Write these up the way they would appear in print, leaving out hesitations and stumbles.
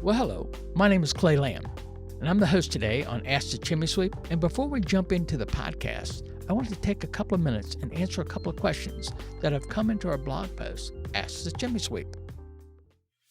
Well, hello. My name is Clay Lamb, and I'm the host today on Ask the Chimney Sweep. And before we jump into the podcast, I wanted to take a couple of minutes and answer a couple of questions that have come into our blog post, Ask the Chimney Sweep.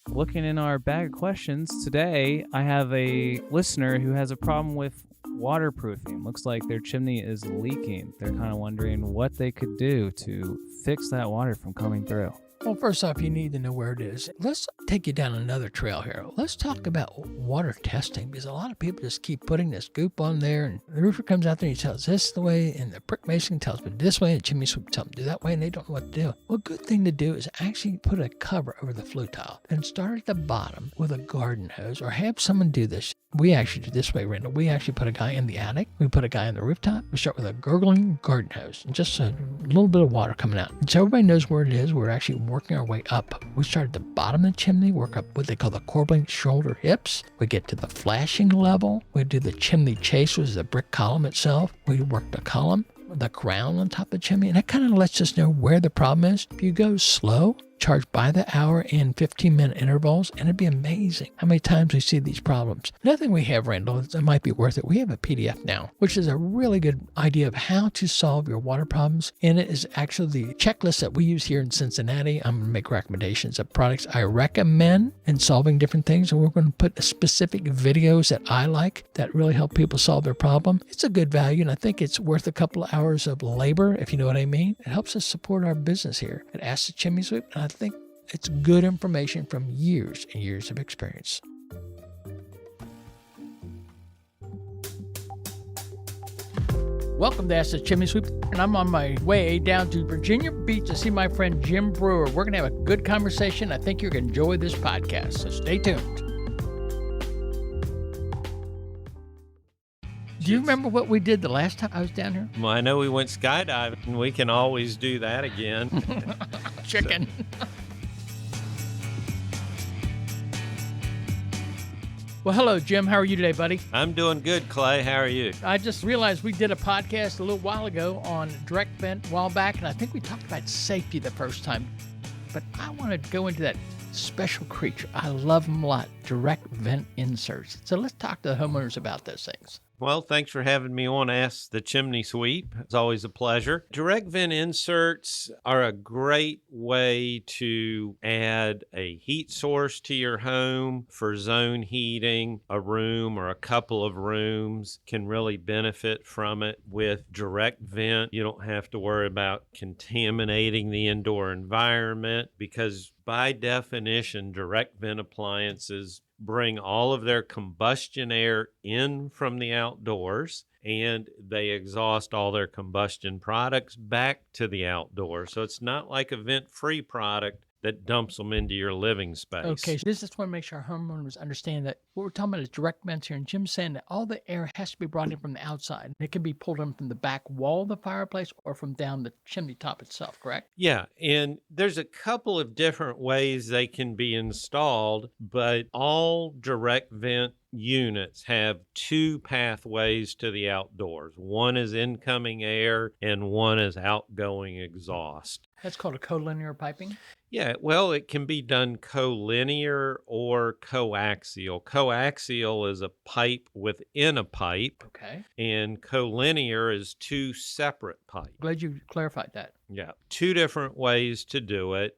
Looking in our bag of questions today, I have a listener who has a problem with waterproofing. Looks like their chimney is leaking. They're kind of wondering what they could do to fix that water from coming through. Well, first off, you need to know where it is. Let's take you down another trail here. Let's talk about water testing, because a lot of people just keep putting this goop on there, and the roofer comes out there and he tells this the way, and the brick mason tells me this way, and the chimney sweep tells them do that way, and they don't know what to do. Well, a good thing to do is actually put a cover over the flue tile and start at the bottom with a garden hose, or have someone do this. We actually do this way, Randall. We actually put a guy in the attic. We put a guy on the rooftop. We start with a gurgling garden hose and just a little bit of water coming out. And so everybody knows where it is. We're actually working our way up. We start at the bottom of the chimney, work up what they call the corbelling shoulder hips. We get to the flashing level. We do the chimney chase, which is the brick column itself. We work the column, the crown on top of the chimney, and that kind of lets us know where the problem is. If you go slow, charge by the hour in 15-minute intervals, and it'd be amazing how many times we see these problems. Another thing we have, Randall, it might be worth it. We have a PDF now, which is a really good idea of how to solve your water problems. And it is actually the checklist that we use here in Cincinnati. I'm going to make recommendations of products I recommend in solving different things, and we're going to put specific videos that I like that really help people solve their problem. It's a good value, and I think it's worth a couple of hours of labor, if you know what I mean. It helps us support our business here at Ask the Chimney Sweep, and I think it's good information from years and years of experience. Welcome to Ask the Chimney Sweep, and I'm on my way down to Virginia Beach to see my friend Jim Brewer. We're going to have a good conversation. I think you're going to enjoy this podcast, so stay tuned. Do you remember what we did the last time I was down here? Well, I know we went skydiving. We can always do that again. Chicken. Well, hello, Jim. How are you today, buddy? I'm doing good, Clay. How are you? I just realized we did a podcast a little while ago on direct vent a while back, and I think we talked about safety the first time. But I want to go into that special creature. I love them a lot, direct vent inserts. So let's talk to the homeowners about those things. Well, thanks for having me on Ask the Chimney Sweep. It's always a pleasure. Direct vent inserts are a great way to add a heat source to your home for zone heating. A room or a couple of rooms can really benefit from it. With direct vent, you don't have to worry about contaminating the indoor environment, because by definition, direct vent appliances bring all of their combustion air in from the outdoors, and they exhaust all their combustion products back to the outdoors. So it's not like a vent-free product that dumps them into your living space. Okay, so just want to make sure our homeowners understand that what we're talking about is direct vents here. And Jim's saying that all the air has to be brought in from the outside. It can be pulled in from the back wall of the fireplace or from down the chimney top itself, correct? Yeah, and there's a couple of different ways they can be installed, but all direct vent units have two pathways to the outdoors. One is incoming air and one is outgoing exhaust. That's called a collinear piping? Yeah, well, it can be done collinear or coaxial. Coaxial is a pipe within a pipe. Okay. And collinear is two separate pipes. Glad you clarified that. Yeah, two different ways to do it.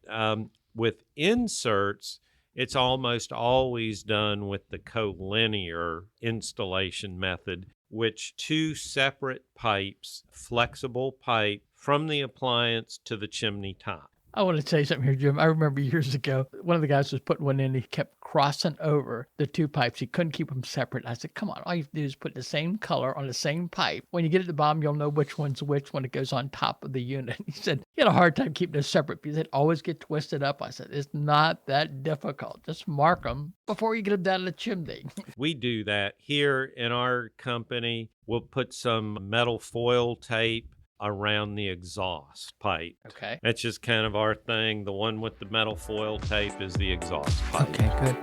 With inserts, it's almost always done with the collinear installation method, which two separate pipes, flexible pipe from the appliance to the chimney top. I want to say something here, Jim. I remember years ago, one of the guys was putting one in. He kept crossing over the two pipes. He couldn't keep them separate. I said, come on, all you have to do is put the same color on the same pipe. When you get at the bottom, you'll know which one's which when it goes on top of the unit. He said, he had a hard time keeping those separate because they'd always get twisted up. I said, it's not that difficult. Just mark them before you get them down the chimney. We do that here in our company. We'll put some metal foil tape around the exhaust pipe. Okay. That's just kind of our thing. The one with the metal foil tape is the exhaust pipe. Okay, good.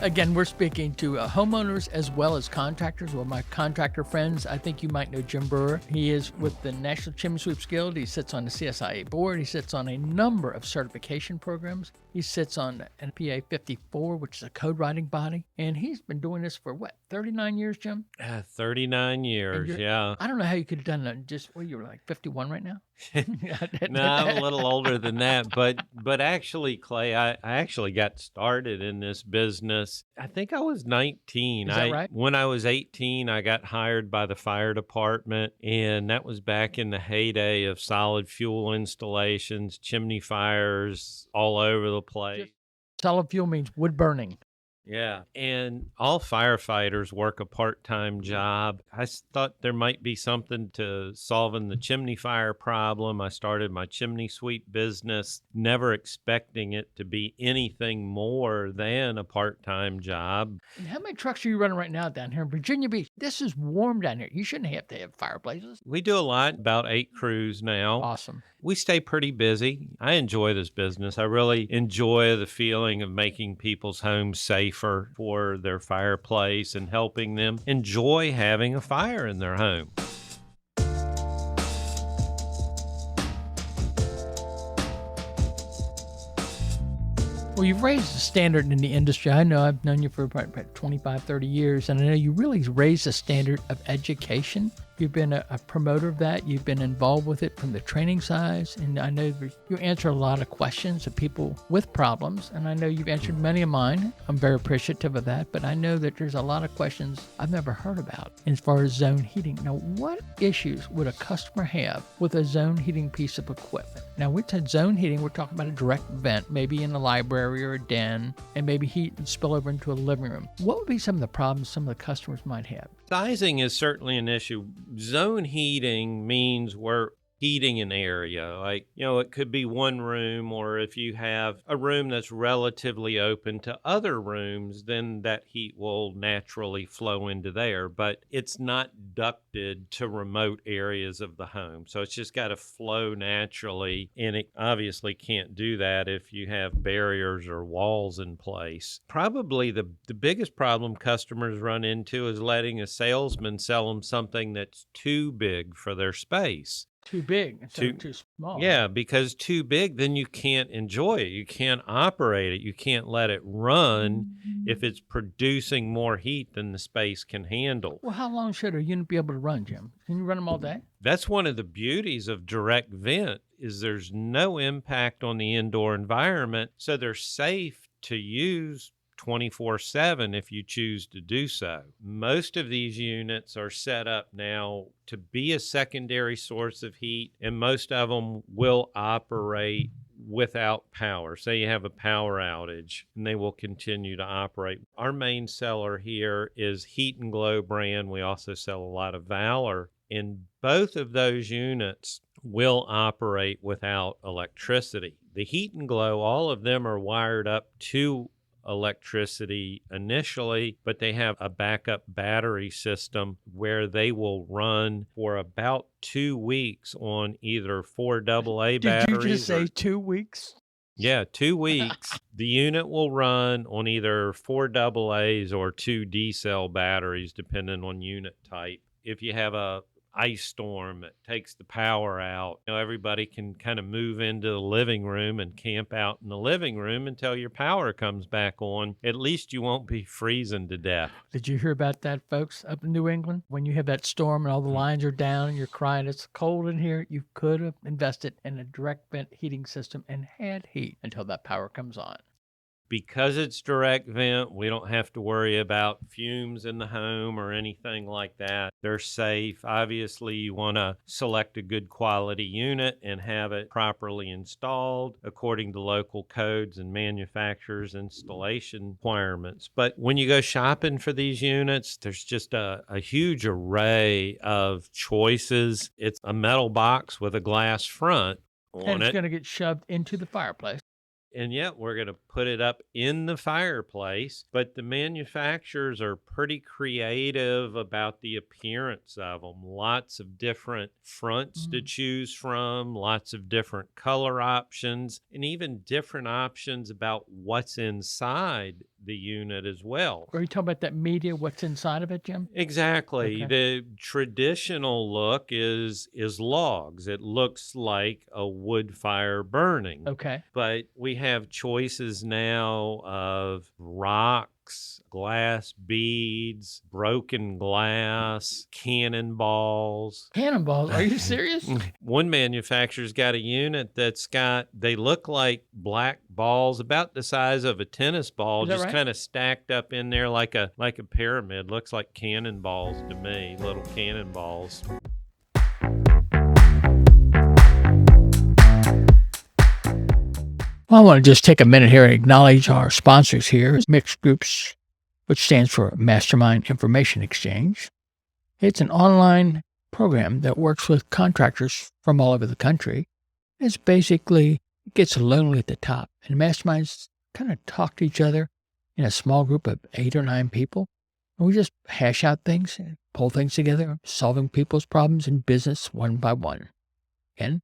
Again, we're speaking to homeowners as well as contractors. Well, my contractor friends, I think you might know Jim Brewer. He is with the National Chimney Sweeps Guild. He sits on the CSIA board. He sits on a number of certification programs. He sits on NPA 54, which is a code writing body. And he's been doing this for 39 years, Jim? 39 years, yeah. I don't know how you could have done that just, you're like 51 right now? No, I'm a little older than that, but actually, Clay, I actually got started in this business. I think I was 19. Is that right? When I was 18, I got hired by the fire department, and that was back in the heyday of solid fuel installations, chimney fires all over the place. Solid fuel means wood burning. Yeah. And all firefighters work a part-time job. I thought there might be something to solving the chimney fire problem. I started my chimney sweep business, never expecting it to be anything more than a part-time job. And how many trucks are you running right now down here in Virginia Beach? This is warm down here. You shouldn't have to have fireplaces. We do a lot, about 8 crews now. Awesome. We stay pretty busy. I enjoy this business. I really enjoy the feeling of making people's homes safer for their fireplace and helping them enjoy having a fire in their home. Well, you've raised the standard in the industry. I know I've known you for about 25, 30 years, and I know you really raised the standard of education. You've been a promoter of that. You've been involved with it from the training side, and I know you answer a lot of questions of people with problems, and I know you've answered many of mine. I'm very appreciative of that, but I know that there's a lot of questions I've never heard about as far as zone heating. Now, what issues would a customer have with a zone heating piece of equipment? Now, we said zone heating, we're talking about a direct vent, maybe in a library or a den, and maybe heat and spill over into a living room. What would be some of the problems some of the customers might have? Sizing is certainly an issue. Zone heating means we're heating an area. Like, it could be one room, or if you have a room that's relatively open to other rooms, then that heat will naturally flow into there. But it's not ducted to remote areas of the home. So it's just got to flow naturally. And it obviously can't do that if you have barriers or walls in place. Probably the biggest problem customers run into is letting a salesman sell them something that's too big for their space. Too big instead of too small. Yeah, because too big, then you can't enjoy it. You can't operate it. You can't let it run if it's producing more heat than the space can handle. Well, how long should a unit be able to run, Jim? Can you run them all day? That's one of the beauties of direct vent is there's no impact on the indoor environment, so they're safe to use 24/7 if you choose to do so. Most of these units are set up now to be a secondary source of heat, and most of them will operate without power. Say you have a power outage, and they will continue to operate. Our main seller here is Heat and Glow brand. We also sell a lot of Valor, and both of those units will operate without electricity. The Heat and Glow, all of them are wired up to electricity initially, but they have a backup battery system where they will run for about 2 weeks on either 4 AA batteries. Did you just say 2 weeks? Yeah, 2 weeks. The unit will run on either 4 AAs or 2 D-cell batteries, depending on unit type. If you have a ice storm that takes the power out, everybody can kind of move into the living room and camp out in the living room until your power comes back on. At least you won't be freezing to death. Did you hear about that, folks, up in New England? When you have that storm and all the lines are down and you're crying, it's cold in here, you could have invested in a direct vent heating system and had heat until that power comes on. Because it's direct vent, we don't have to worry about fumes in the home or anything like that. They're safe. Obviously, you want to select a good quality unit and have it properly installed according to local codes and manufacturers' installation requirements. But when you go shopping for these units, there's just a huge array of choices. It's a metal box with a glass front on it. And it's going to get shoved into the fireplace. And yet we're going to put it up in the fireplace. But the manufacturers are pretty creative about the appearance of them. Lots of different fronts to choose from, lots of different color options, and even different options about what's inside the unit as well. Are you talking about that media, what's inside of it, Jim? Exactly. Okay. The traditional look is logs. It looks like a wood fire burning. Okay. But we have choices now of rocks, glass beads, broken glass, cannonballs. Cannonballs? Are you serious? One manufacturer's got a unit they look like black balls about the size of a tennis ball, Is that just right? kind of stacked up in there like a pyramid. Looks like cannonballs to me, little cannonballs. Well, I want to just take a minute here and acknowledge our sponsors here, Mixed Groups, which stands for Mastermind Information Exchange. It's an online program that works with contractors from all over the country. It's basically, it gets lonely at the top, and masterminds kind of talk to each other in a small group of 8 or 9 people. And we just hash out things and pull things together, solving people's problems in business one by one. Again,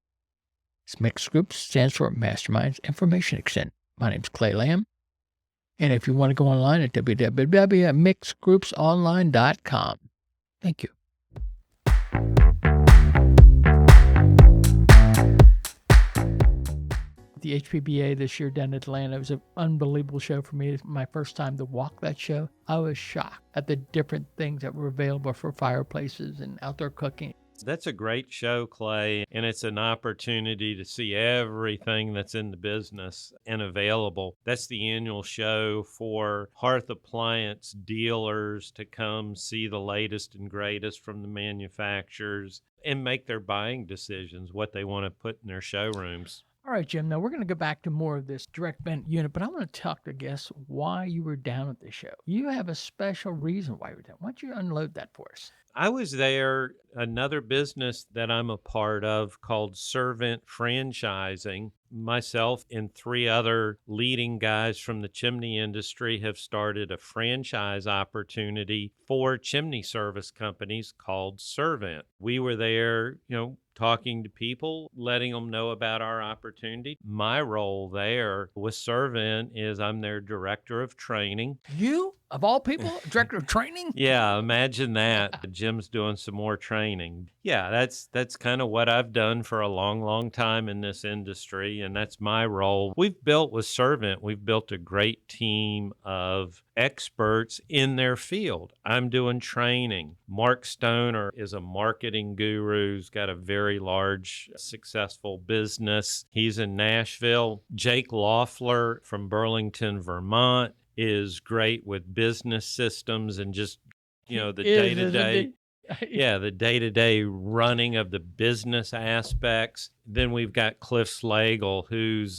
Mixed Groups stands for Masterminds Information Exchange. My name's Clay Lamb. And if you want to go online at www.mixedgroupsonline.com. Thank you. The HPBA this year down in Atlanta, it was an unbelievable show for me. It was my first time to walk that show. I was shocked at the different things that were available for fireplaces and outdoor cooking. That's a great show, Clay, and it's an opportunity to see everything that's in the business and available. That's the annual show for hearth appliance dealers to come see the latest and greatest from the manufacturers and make their buying decisions, what they want to put in their showrooms. All right, Jim, now we're going to go back to more of this direct vent unit, but I want to talk to guests why you were down at the show. You have a special reason why you were down. Why don't you unload that for us? I was there, another business that I'm a part of called Servant Franchising. Myself and 3 other leading guys from the chimney industry have started a franchise opportunity for chimney service companies called Servant. We were there, talking to people, letting them know about our opportunity. My role there with Servant is I'm their director of training. You, of all people, director of training? Yeah, imagine that. Jim's doing some more training. Yeah, that's kind of what I've done for a long, long time in this industry, and that's my role. We've built a great team of experts in their field. I'm doing training. Mark Stoner is a marketing guru who's got a very large, successful business. He's in Nashville. Jake Loeffler from Burlington, Vermont is great with business systems and just, the day-to-day. Yeah, the day-to-day running of the business aspects. Then we've got Cliff Slagle,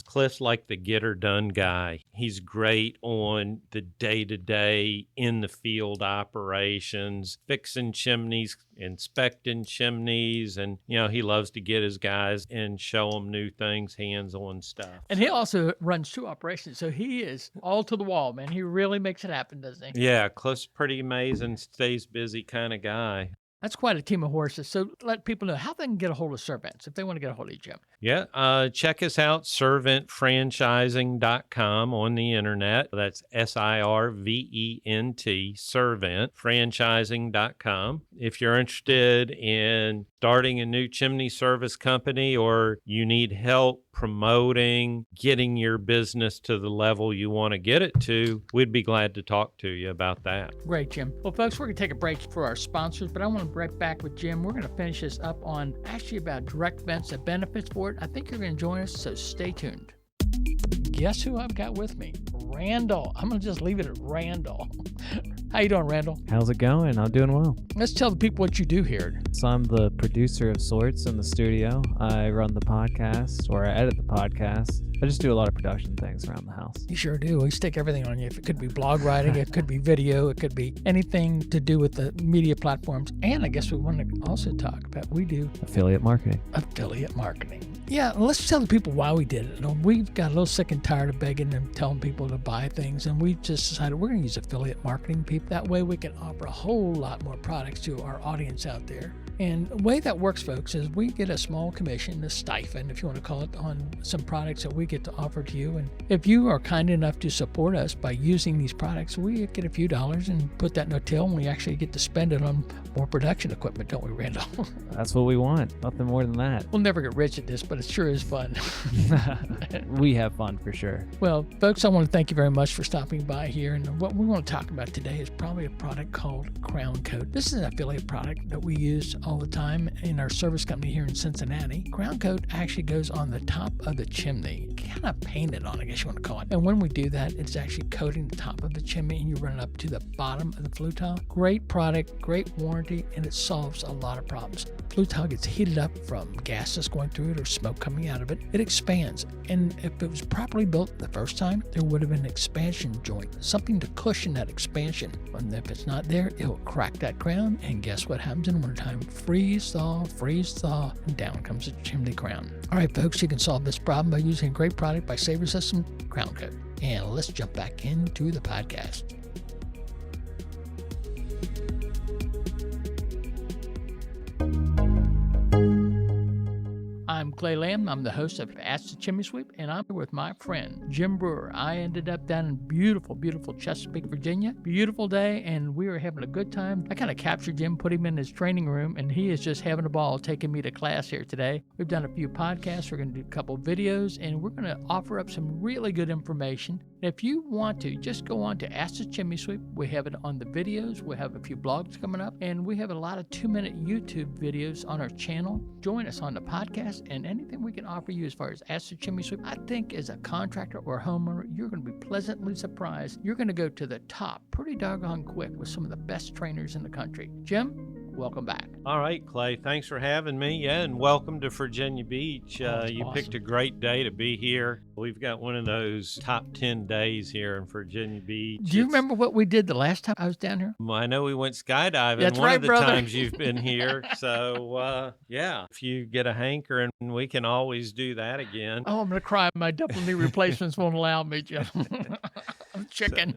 Cliff's like the get-her-done guy. He's great on the day-to-day in the field operations, fixing chimneys, inspecting chimneys, and, he loves to get his guys and show them new things, hands-on stuff. And he also runs 2 operations, so he is all to the wall, man. He really makes it happen, doesn't he? Yeah, Cliff's pretty amazing, stays busy kind of guy. That's quite a team of horses. So let people know how they can get a hold of Servants if they want to get a hold of you, Jim. Yeah, check us out, servantfranchising.com on the internet. That's SIRVENT, servantfranchising.com. If you're interested in starting a new chimney service company or you need help promoting, getting your business to the level you want to get it to, we'd be glad to talk to you about that. Great, Jim. Well, folks, we're going to take a break for our sponsors, but I want to break back with Jim. We're going to finish this up on actually about direct vents and benefits for it. I think you're going to join us, so stay tuned. Guess who I've got with me? Randall. I'm going to just leave it at Randall. How you doing, Randall? How's it going? I'm doing well. Let's tell the people what you do here. So I'm the producer of sorts in the studio. I run the podcast, or I edit the podcast. I just do a lot of production things around the house. You sure do. We stick everything on you. If it could be blog writing, it could be video, it could be anything to do with the media platforms. And I guess we want to also talk about, we do Affiliate marketing. Affiliate marketing. Yeah, let's tell the people why we did it. We've got a little sick and tired of begging and telling people to buy things, and we just decided we're going to use affiliate marketing people. That way we can offer a whole lot more products to our audience out there. And the way that works, folks, is we get a small commission, a stipend, if you want to call it, on some products that we get to offer to you. And if you are kind enough to support us by using these products, we get a few dollars and put that in a till, and we actually get to spend it on more production equipment, don't we, Randall? That's what we want. Nothing more than that. We'll never get rich at this, but it sure is fun. We have fun for sure. Well, folks, I want to thank you very much for stopping by here. And what we want to talk about today is probably a product called Crown Coat. This is an affiliate product that we use all the time in our service company here in Cincinnati. Crown Coat actually goes on the top of the chimney, kind of painted on, I guess you want to call it. And when we do that, it's actually coating the top of the chimney, and you run it up to the bottom of the flue tile. Great product, great warranty, and it solves a lot of problems. Flue tile gets heated up from gases going through it or smoke coming out of it. It expands, and if it was properly built the first time, there would have been an expansion joint, something to cushion that expansion. And if it's not there, it will crack that crown, and guess what happens in wintertime? Freeze, thaw, and down comes the chimney crown. All right, folks, you can solve this problem by using a great product by Saver System, Crown Coat. And let's jump back into the podcast. I'm Clay Lamb. I'm the host of Ask the Chimney Sweep, and I'm here with my friend, Jim Brewer. I ended up down in beautiful, beautiful Chesapeake, Virginia. Beautiful day, and we were having a good time. I kind of captured Jim, put him in his training room, and he is just having a ball taking me to class here today. We've done a few podcasts. We're going to do a couple videos, and we're going to offer up some really good information. If you want to, just go on to Ask the Chimney Sweep. We have it on the videos. We have a few blogs coming up, and we have a lot of 2-minute YouTube videos on our channel. Join us on the podcast, and anything we can offer you as far as Ask the Chimney Sweep, I think as a contractor or homeowner, you're going to be pleasantly surprised. You're going to go to the top pretty doggone quick with some of the best trainers in the country. Jim, welcome back. All right, Clay, thanks for having me. Yeah, and welcome to Virginia Beach. You Awesome. Picked a great day to be here. We've got one of those top 10 days here in Virginia Beach. Do you remember what we did the last time I was down here? I know we went skydiving That's one right, of the brother. times you've been here. So, yeah, if you get a hankering, we can always do that again. Oh, I'm going to cry. My double knee replacements won't allow me, Jim. I'm chicken.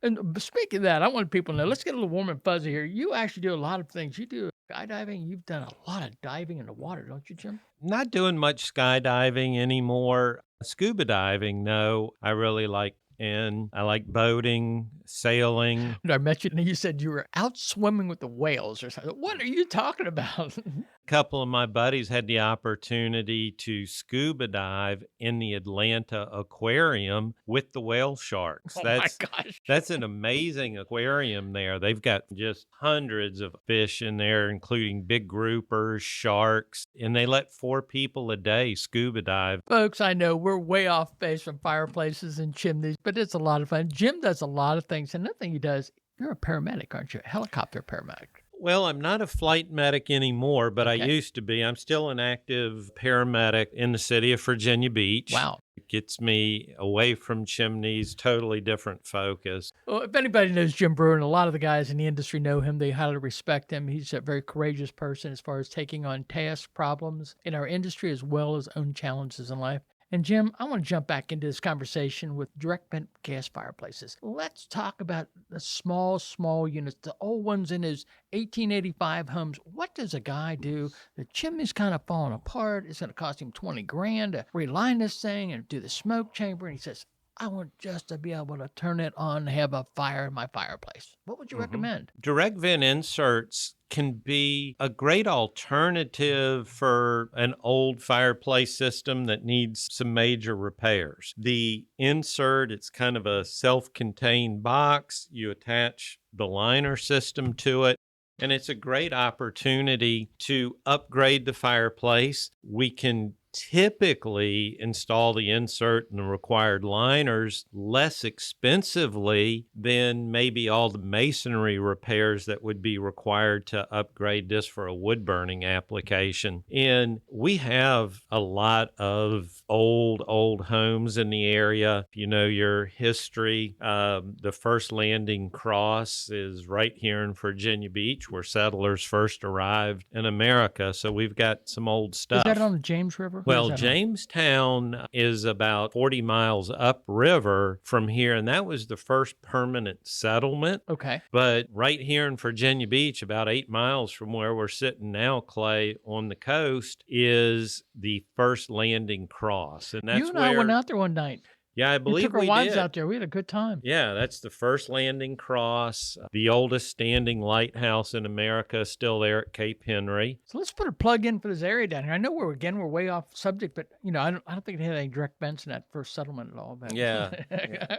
And speaking of that, I want people to know, let's get a little warm and fuzzy here. You actually do a lot of things. You do skydiving. You've done a lot of diving in the water, don't you, Jim? Not doing much skydiving anymore. Scuba diving, no, I really like. And I like boating, sailing. I met you and you said you were out swimming with the whales or something. What are you talking about? A couple of my buddies had the opportunity to scuba dive in the Atlanta aquarium with the whale sharks. Oh my gosh. That's an amazing aquarium there. They've got just hundreds of fish in there, including big groupers, sharks, and they let 4 people a day scuba dive. Folks, I know we're way off base from fireplaces and chimneys, but it's a lot of fun. Jim does a lot of things. And another thing he does, you're a paramedic, aren't you? A helicopter paramedic. Well, I'm not a flight medic anymore, but I Okay. used to be. I'm still an active paramedic in the city of Virginia Beach. Wow. It gets me away from chimneys, totally different focus. Well, if anybody knows Jim Brewer, and a lot of the guys in the industry know him, they highly respect him. He's a very courageous person as far as taking on tasks, problems in our industry, as well as own challenges in life. And Jim, I want to jump back into this conversation with direct vent gas fireplaces. Let's talk about the small units, the old ones in his 1885 homes. What does a guy do? The chimney's kind of falling apart. It's going to cost him 20 grand to reline this thing and do the smoke chamber. And he says, I want just to be able to turn it on and have a fire in my fireplace. What would you recommend? Direct vent inserts can be a great alternative for an old fireplace system that needs some major repairs. The insert, it's kind of a self-contained box. You attach the liner system to it, and it's a great opportunity to upgrade the fireplace. We can typically install the insert and the required liners less expensively than maybe all the masonry repairs that would be required to upgrade this for a wood burning application. And we have a lot of old homes in the area. If you know your history, the first landing cross is right here in Virginia Beach, where settlers first arrived in America. So we've got some old stuff. Is that on the James River? Brewer? Well, Jamestown is about 40 miles upriver from here, and that was the first permanent settlement. Okay. But right here in Virginia Beach, about 8 miles from where we're sitting now, Clay, on the coast, is the first landing cross. And that's You and I went out there one night. Yeah, I We believe took our we wives did. out there. We had a good time. Yeah, that's the first landing cross, the oldest standing lighthouse in America, still there at Cape Henry. So let's put a plug in for this area down here. I know we're way off subject, but I don't think it had any direct vents in that first settlement at all. But, Yeah.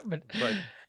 but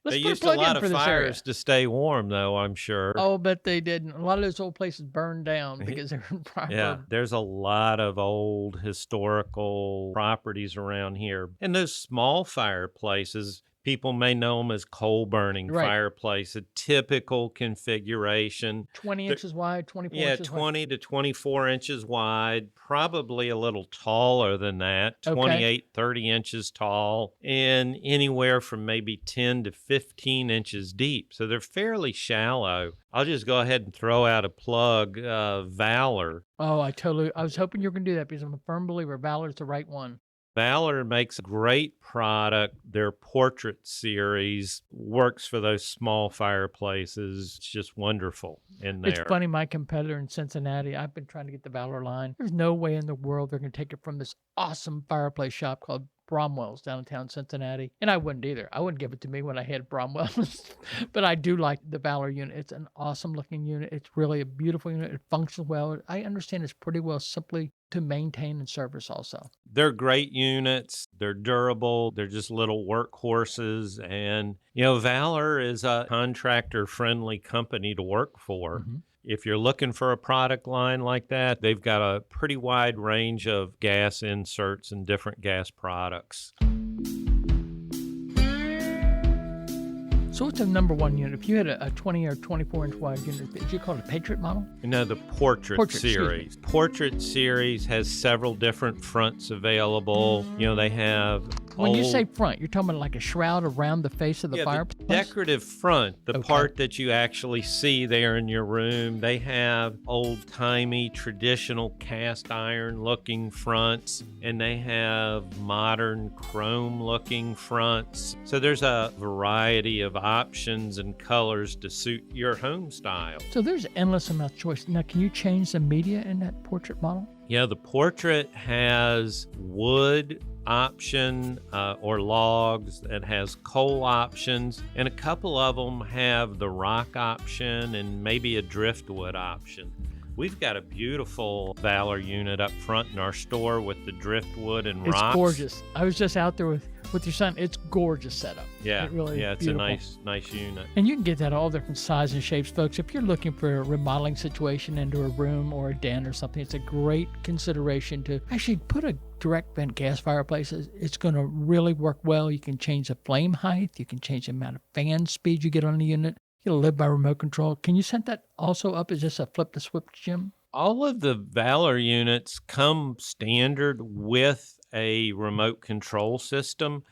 They let's put used a plug a lot in of for this area. fires to stay warm, though, I'm sure. Oh, but they did. A lot of those old places burned down because they were in proper. Yeah, there's a lot of old historical properties around here. And those small fireplaces, people may know them as coal burning Right. fireplace, a typical configuration. 20 inches wide, 24 Yeah, inches wide. 20 to 24 inches wide, probably a little taller than that, Okay. 28, 30 inches tall, and anywhere from maybe 10 to 15 inches deep. So they're fairly shallow. I'll just go ahead and throw out a plug, Valor. Oh, I was hoping you were going to do that because I'm a firm believer Valor's the right one. Valor makes a great product. Their portrait series works for those small fireplaces. It's just wonderful in there. It's funny, my competitor in Cincinnati, I've been trying to get the Valor line. There's no way in the world they're going to take it from this awesome fireplace shop called Bromwell's downtown Cincinnati. And I wouldn't either. I wouldn't give it to me when I had Bromwell's. But I do like the Valor unit. It's an awesome looking unit. It's really a beautiful unit. It functions well. I understand it's pretty well simply to maintain and service also. They're great units. They're durable. They're just little workhorses. And, Valor is a contractor-friendly company to work for. Mm-hmm. If you're looking for a product line like that, they've got a pretty wide range of gas inserts and different gas products. So what's the number one unit? If you had a 20 or 24 inch wide unit, did you call it a Patriot model? No, the Portrait series. Portrait series has several different fronts available. They have When you say front, you're talking about like a shroud around the face of the fireplace? The decorative front, the Okay. part that you actually see there in your room. They have old-timey, traditional cast iron-looking fronts, and they have modern chrome-looking fronts. So there's a variety of options and colors to suit your home style. So there's endless amount of choice. Now, can you change the media in that Portrait model? Yeah, the Portrait has wood option or logs. It has coal options, and a couple of them have the rock option and maybe a driftwood option. We've got a beautiful Valor unit up front in our store with the driftwood and rocks. It's gorgeous. I was just out there with your son. It's gorgeous setup. Yeah, It really is it's beautiful. a nice unit. And you can get that all different sizes and shapes, folks. If you're looking for a remodeling situation into a room or a den or something, it's a great consideration to actually put a direct vent gas fireplace. It's going to really work well. You can change the flame height. You can change the amount of fan speed you get on the unit. You'll live by remote control. Can you set that also up as just a flip the switch, Jim? All of the Valor units come standard with a remote control system,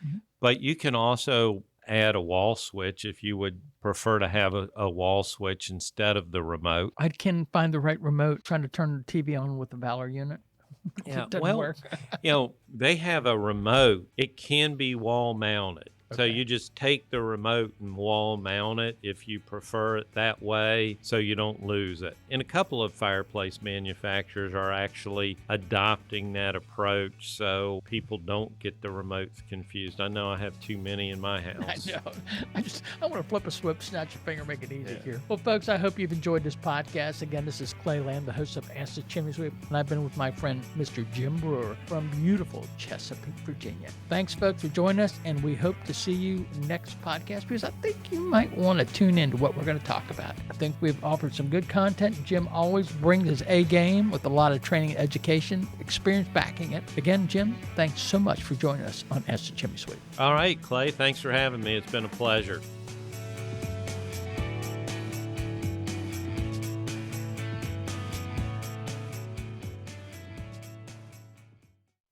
but you can also add a wall switch if you would prefer to have a wall switch instead of the remote. I can't find the right remote trying to turn the TV on with the Valor unit. Yeah, It doesn't well, work. they have a remote. It can be wall mounted. So Okay. you just take the remote and wall mount it if you prefer it that way so you don't lose it. And a couple of fireplace manufacturers are actually adopting that approach so people don't get the remotes confused. I know I have too many in my house. I know. I want to flip a switch, snatch your finger, make it easy here. Well, folks, I hope you've enjoyed this podcast. Again, this is Clay Lamb, the host of Ask the Chimney Sweep, and I've been with my friend, Mr. Jim Brewer from beautiful Chesapeake, Virginia. Thanks, folks, for joining us, and we hope to see you next podcast because I think you might want to tune into what we're going to talk about. I think we've offered some good content. Jim always brings his A game with a lot of training and education, experience backing it. Again, Jim, thanks so much for joining us on Ask the Chimney Sweep. All right, Clay, thanks for having me. It's been a pleasure.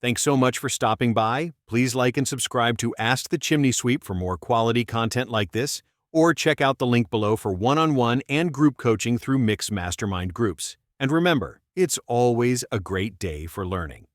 Thanks so much for stopping by. Please like and subscribe to Ask the Chimney Sweep for more quality content like this, or check out the link below for one-on-one and group coaching through Mix Mastermind groups. And remember, it's always a great day for learning.